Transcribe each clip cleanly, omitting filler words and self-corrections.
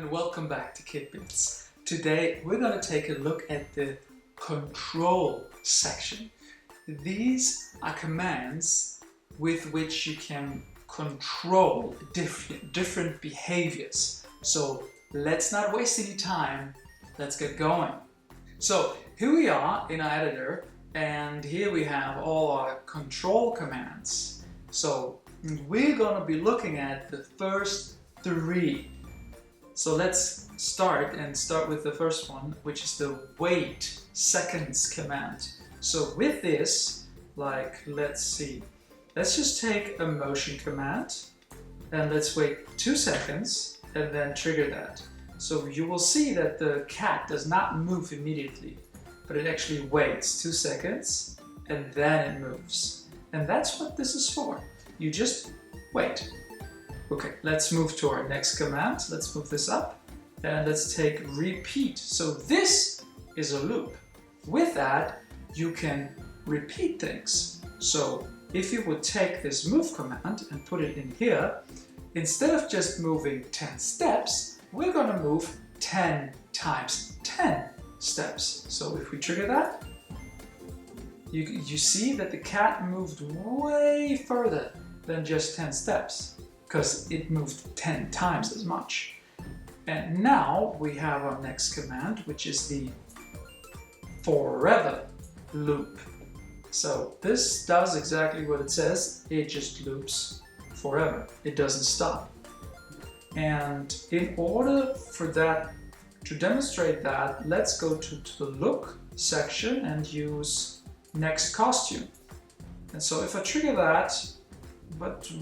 and welcome back to KitBits. Today we're going to take a look at the control section. These are commands with which you can control different behaviors. So let's not waste any time, let's get going. So here we are in our editor, and here we have all our control commands. So we're going to be looking at the first three. So let's start with the first one, which is the wait seconds command. So with this, let's just take a motion command and let's wait 2 seconds and then trigger that. So you will see that the cat does not move immediately, but it actually waits 2 seconds and then it moves. And that's what this is for. You just wait. Okay, let's move to our next command. Let's move this up and let's take repeat. So this is a loop. With that, you can repeat things. So if you would take this move command and put it in here, instead of just moving 10 steps, we're going to move 10 times 10 steps. So if we trigger that, you see that the cat moved way further than just 10 steps, because it moved 10 times as much. And now we have our next command, which is the forever loop. So this does exactly what it says. It just loops forever. It doesn't stop. And in order for that to demonstrate that, let's go to the look section and use next costume. And so if I trigger that, but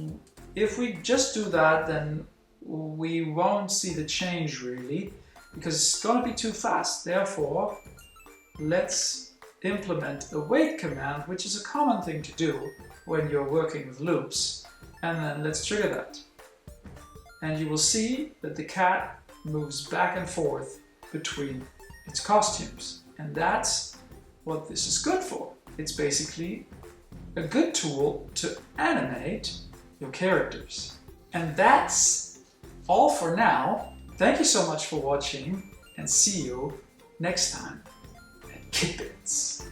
if we just do that, then we won't see the change really, because it's going to be too fast. Therefore, let's implement a wait command, which is a common thing to do when you're working with loops. And then let's trigger that. And you will see that the cat moves back and forth between its costumes. And that's what this is good for. It's basically a good tool to animate your characters. And that's all for now. Thank you so much for watching and see you next time at KitBits.